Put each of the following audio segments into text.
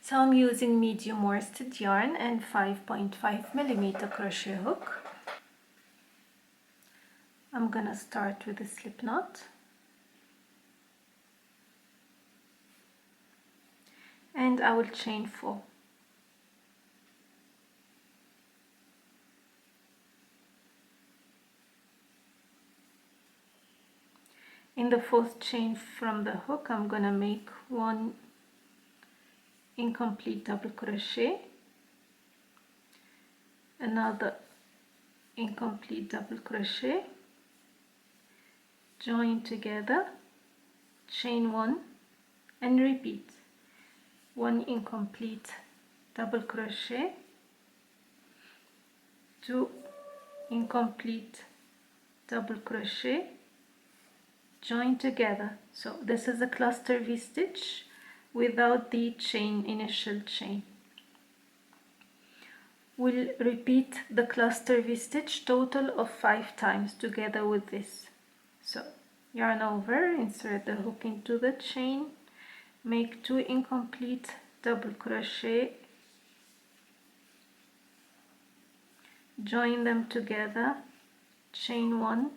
So I'm using medium worsted yarn and 5.5mm crochet hook. I'm gonna start with a slip knot and I will chain 4. In the 4th chain from the hook, I'm gonna make 1 incomplete double crochet, another incomplete double crochet, join together, chain 1 and repeat. 1 incomplete double crochet, 2 incomplete double crochet, join together. So this is a cluster V stitch without the initial chain. We'll repeat the cluster V stitch total of 5 times together with this. So yarn over, insert the hook into the chain, make 2 incomplete double crochet, join them together, chain 1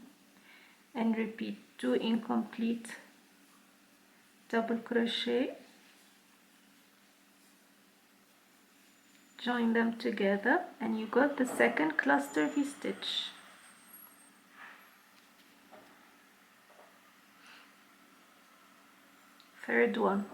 and repeat 2 incomplete double crochet, join them together, and you got the second cluster V stitch. Third one.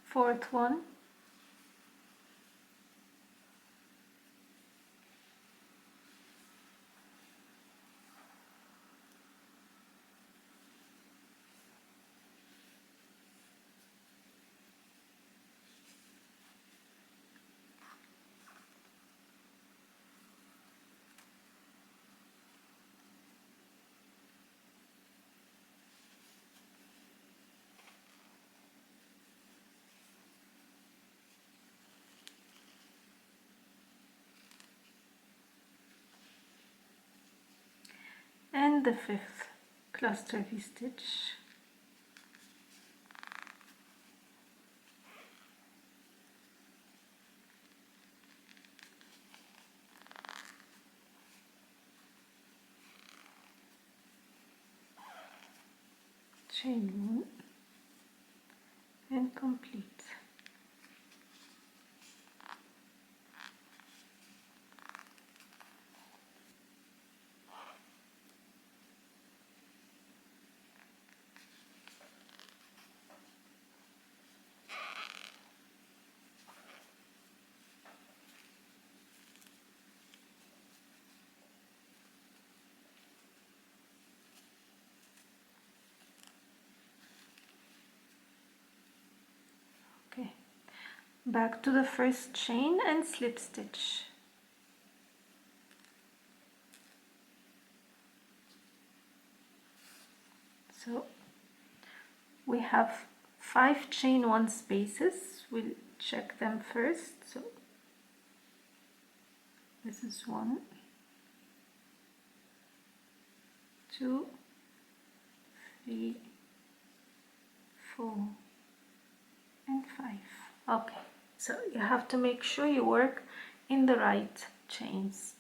Fourth one. And the 5th cluster V stitch. Chain 1 and complete. Okay, back to the first chain and slip stitch. So we have 5 chain 1 spaces. We'll check them first. So this is 1, 2, 3, 4 and 5. Okay, so you have to make sure you work in the right chains.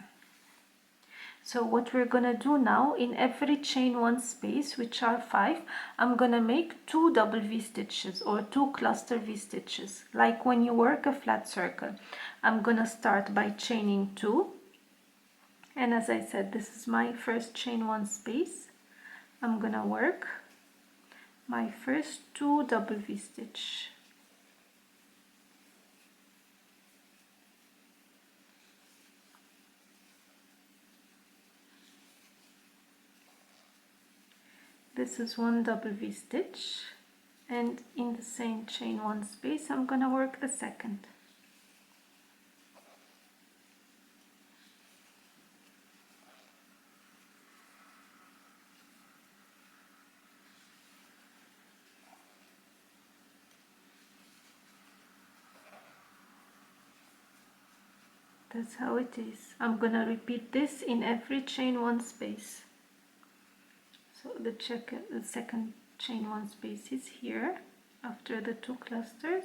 So what we're gonna do now, in every chain 1 space, which are 5, I'm gonna make 2 double V stitches or 2 cluster V stitches, like when you work a flat circle. I'm gonna start by chaining 2, and as I said, this is my first chain 1 space. I'm gonna work my first 2 double V stitch. This is 1 double V stitch, and in the same chain one space I'm gonna work the second. That's how it is. I'm gonna repeat this in every chain one space. So the second chain one space is here after the 2 clusters.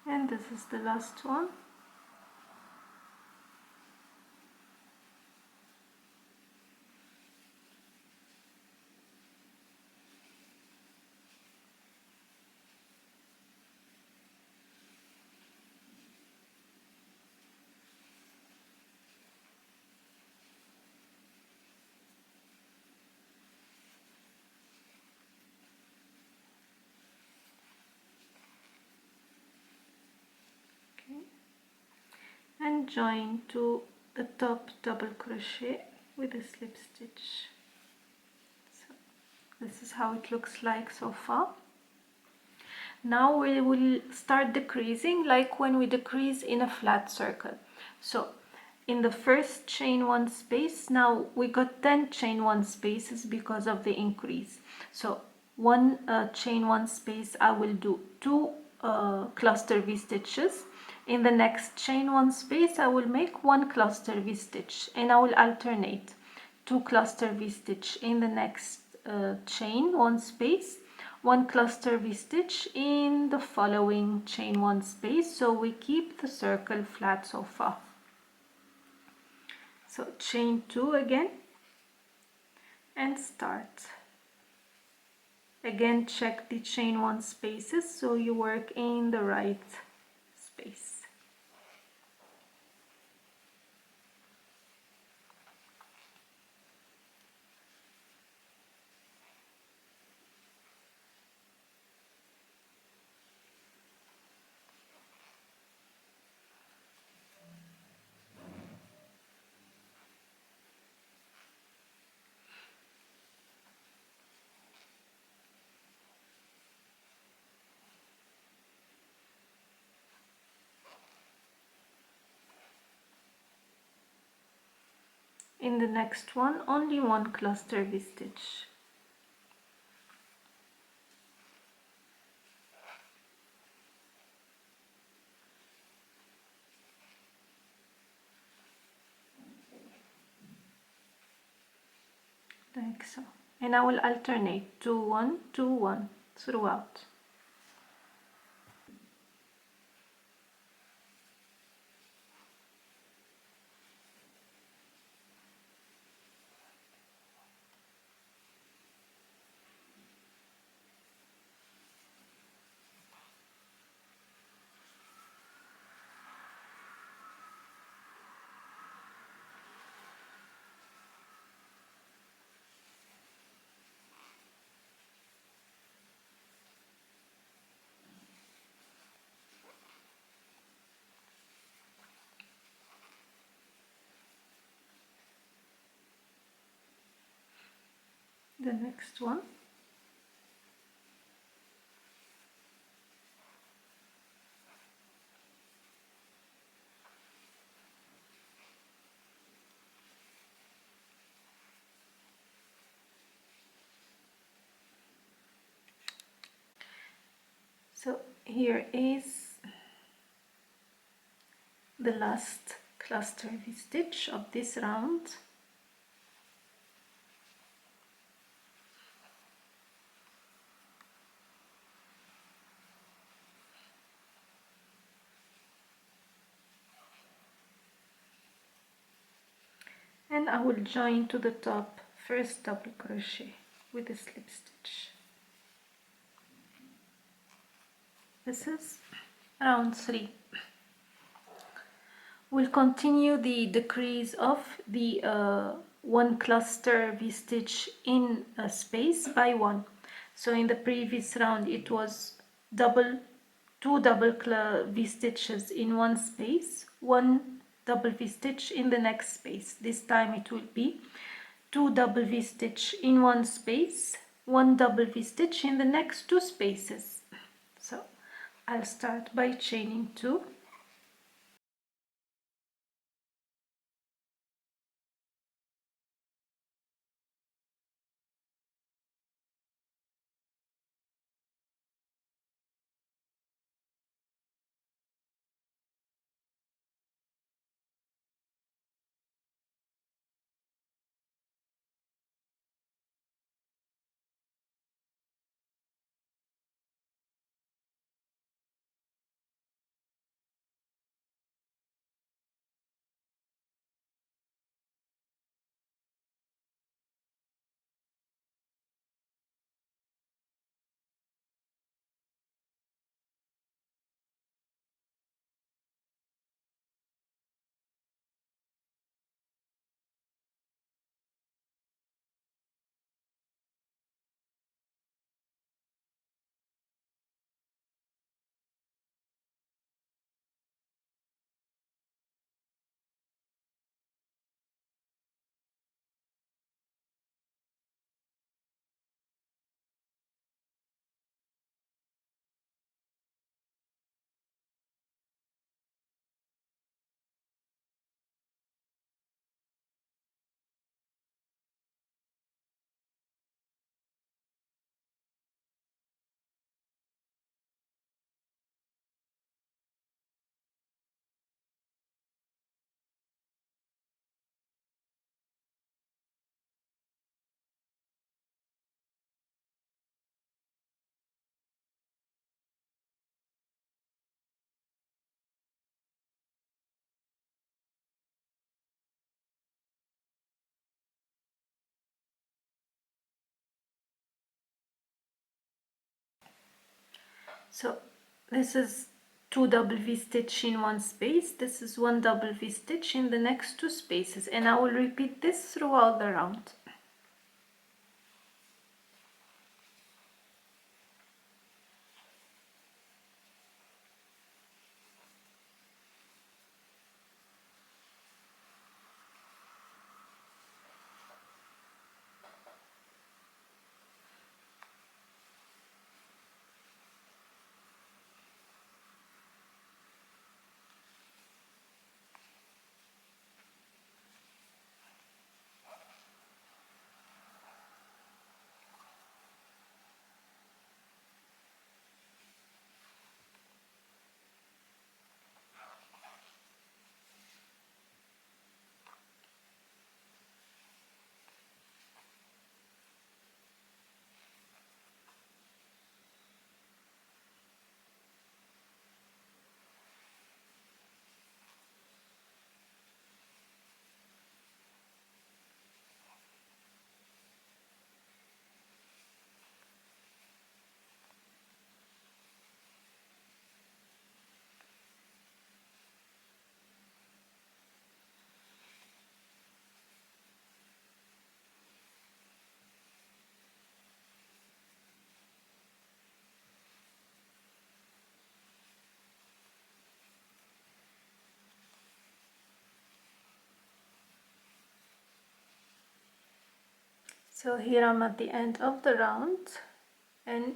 And this is the last one. Okay. And join to the top double crochet with a slip stitch. So this is how it looks like so far. Now we will start decreasing like when we decrease in a flat circle. So in the first chain one space, now we got 10 chain one spaces because of the increase. So one chain one space I will do 2 cluster V stitches. In the next chain one space I will make 1 cluster V stitch, and I will alternate 2 cluster V stitch in the next chain one space, 1 cluster V stitch in the following chain one space, so we keep the circle flat so far. So chain 2 again and start. Again check the chain one spaces so you work in the right space. In the next one, only 1 cluster V stitch. Like so. And I will alternate 2 1 2 1 throughout. The next one. So here is the last cluster V stitch of this round. then I will join to the top, first double crochet with a slip stitch. This is round 3. We'll continue the decrease of the one cluster V-stitch in a space by 1. So in the previous round it was two double V-stitches in one space, one double V-stitch in the next space. This time it will be 2 double V-stitch in one space, 1 double V-stitch in the next 2 spaces. So I'll start by chaining 2. So this is 2 double V-stitch in one space, this is 1 double V-stitch in the next 2 spaces, and I will repeat this throughout the round. So here I'm at the end of the round, and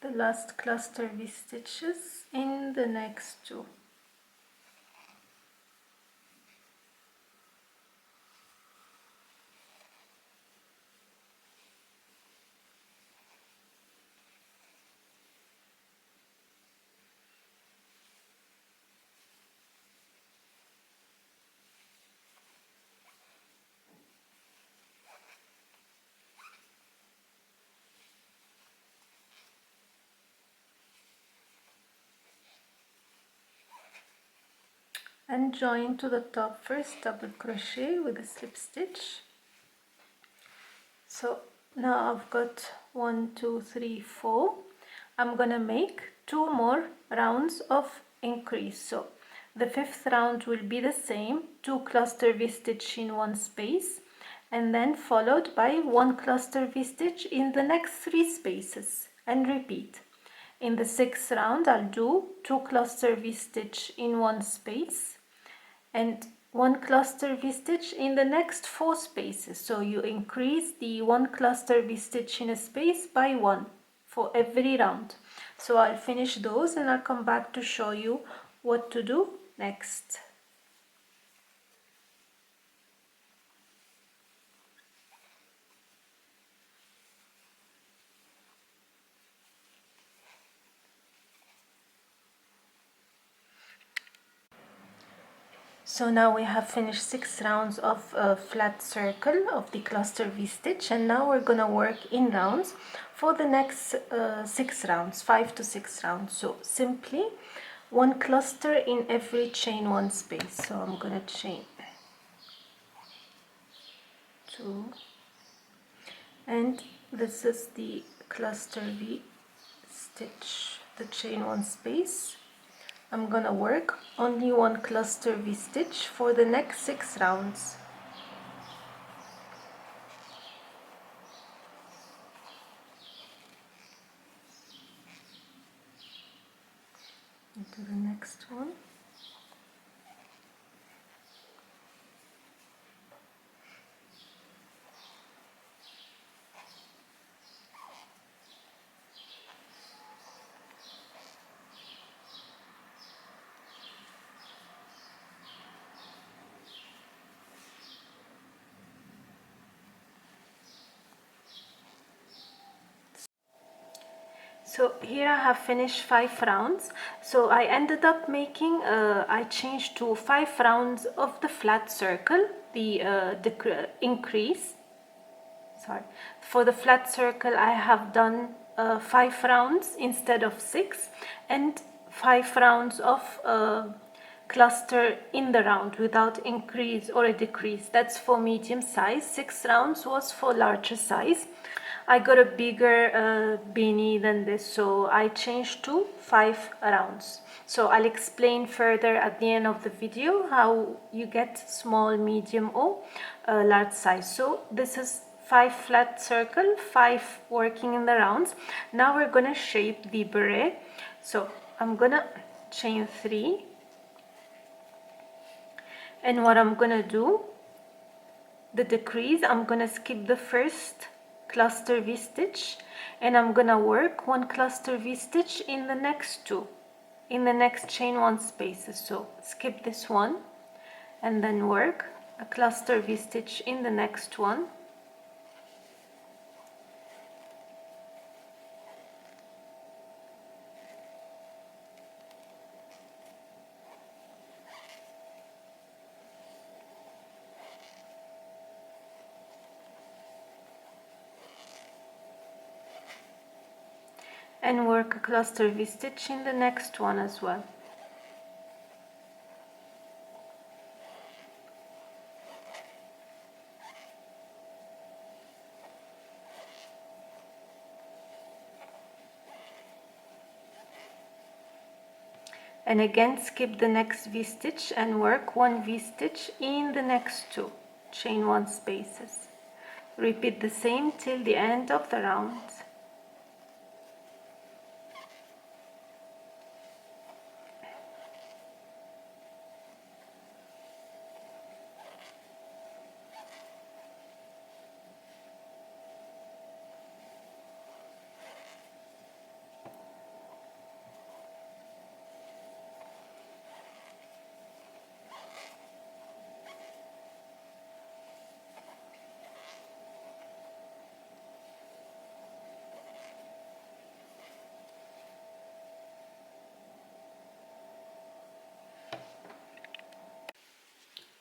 the last cluster V-stitches in the next 2. and join to the top. First double crochet with a slip stitch. So now I've got 1 2 3 4. I'm gonna make 2 more rounds of increase. So the 5th round will be the same, 2 cluster V-stitch in one space, and then followed by 1 cluster V-stitch in the next 3 spaces, and repeat. In the 6th round I'll do 2 cluster V-stitch in one space and 1 cluster V-stitch in the next 4 spaces. So you increase the 1 cluster V-stitch in a space by 1 for every round. So I'll finish those and I'll come back to show you what to do next. So now we have finished 6 rounds of a flat circle of the cluster V-stitch, and now we're gonna work in rounds for the next 6 rounds, 5 to 6 rounds. So simply 1 cluster in every chain 1 space. So I'm gonna chain 2, and this is the cluster V-stitch, the chain 1 space. I'm gonna work only 1 cluster V-stitch for the next 6 rounds. Into the next one. So here I have finished 5 rounds. So I ended up making, I changed to 5 rounds of the flat circle, the increase. Sorry, for the flat circle I have done 5 rounds instead of 6, and 5 rounds of cluster in the round without increase or a decrease. That's for medium size. 6 rounds was for larger size. I got a bigger beanie than this, so I changed to 5 rounds. So I'll explain further at the end of the video how you get small, medium or large size. So this is 5 flat circle, 5 working in the rounds. Now we're gonna shape the beret. So I'm gonna chain 3, and what I'm gonna do, the decrease, I'm gonna skip the first cluster V-stitch, and I'm gonna work 1 cluster V-stitch in the next 2, in the next chain 1 spaces. So skip this one and then work a cluster V-stitch in the next one, and work a cluster V-stitch in the next one as well. And again skip the next V-stitch and work 1 V-stitch in the next 2 chain 1 spaces. Repeat the same till the end of the round.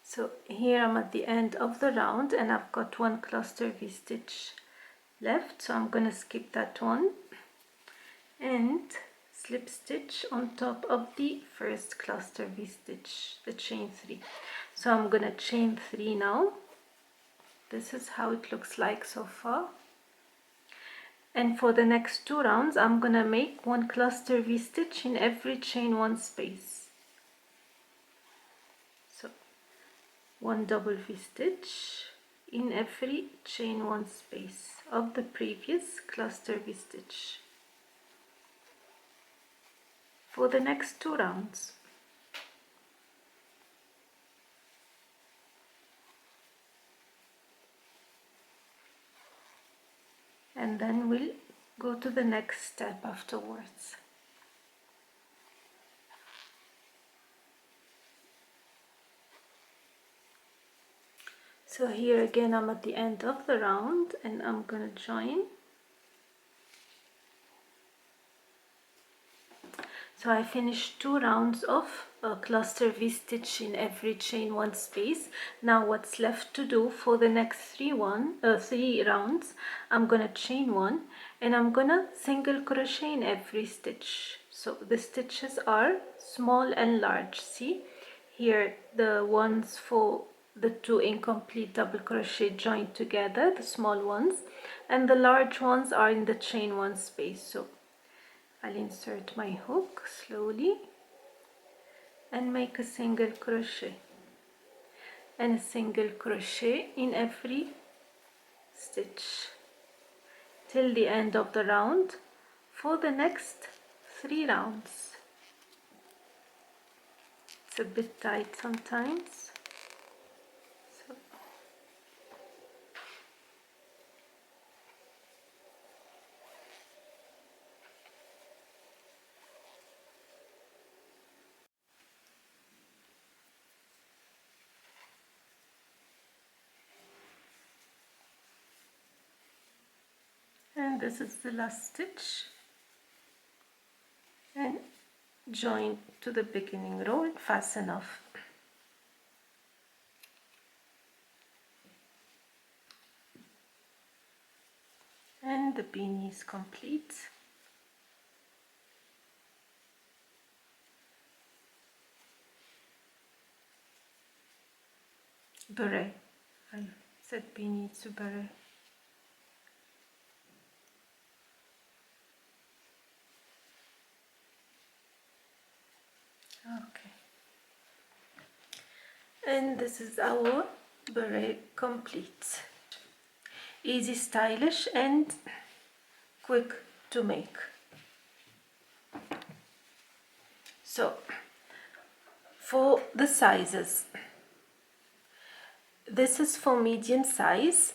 So here I'm at the end of the round and I've got 1 cluster V-stitch left, so I'm gonna skip that one and slip stitch on top of the first cluster V stitch, the chain 3. So I'm gonna chain 3 now. This is how it looks like so far. And for the next 2 rounds I'm gonna make 1 cluster V stitch in every chain 1 space. So 1 double V stitch in every chain 1 space of the previous cluster V stitch for the next 2 rounds. And then we'll go to the next step afterwards. So here again I'm at the end of the round and I'm gonna join. So I finished 2 rounds of cluster V stitch in every chain 1 space. Now what's left to do for the next 3 rounds, I'm gonna chain 1 and I'm gonna single crochet in every stitch. So the stitches are small and large. See here the ones for the 2 incomplete double crochet joined together, the small ones, and the large ones are in the chain 1 space. So I'll insert my hook slowly and make a single crochet and a single crochet in every stitch till the end of the round for the next 3 rounds. It's a bit tight sometimes. So and this is the last stitch, and join to the beginning row and fasten off. And the beanie is complete. Beret. I said beanie, it's a beret. Okay. And this is our beret complete. Easy, stylish and quick to make. So for the sizes, this is for medium size.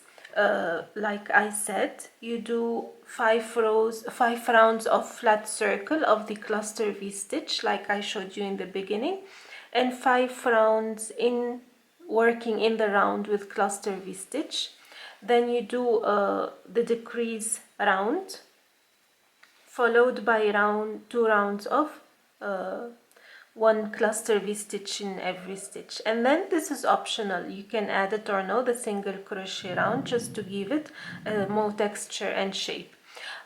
Like I said, you do 5 rounds of flat circle of the cluster V stitch like I showed you in the beginning, and 5 rounds in working in the round with cluster V stitch. Then you do the decrease round followed by 2 rounds of 1 cluster V stitch in every stitch, and then this is optional, you can add it or no, the single crochet round, just to give it more texture and shape.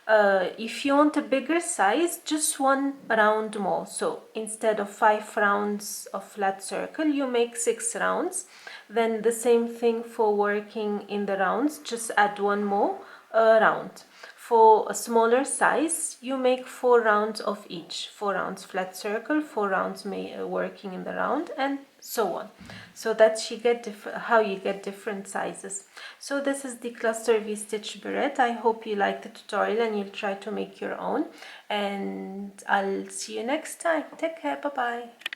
If you want a bigger size, just 1 round more. So instead of 5 rounds of flat circle, you make 6 rounds. Then the same thing for working in the rounds, just add 1 more round. For a smaller size, you make 4 rounds of each. 4 rounds flat circle, 4 rounds working in the round, and so on. So that's how you get different sizes. So this is the cluster V stitch beret. I hope you like the tutorial and you'll try to make your own. And I'll see you next time. Take care. Bye-bye.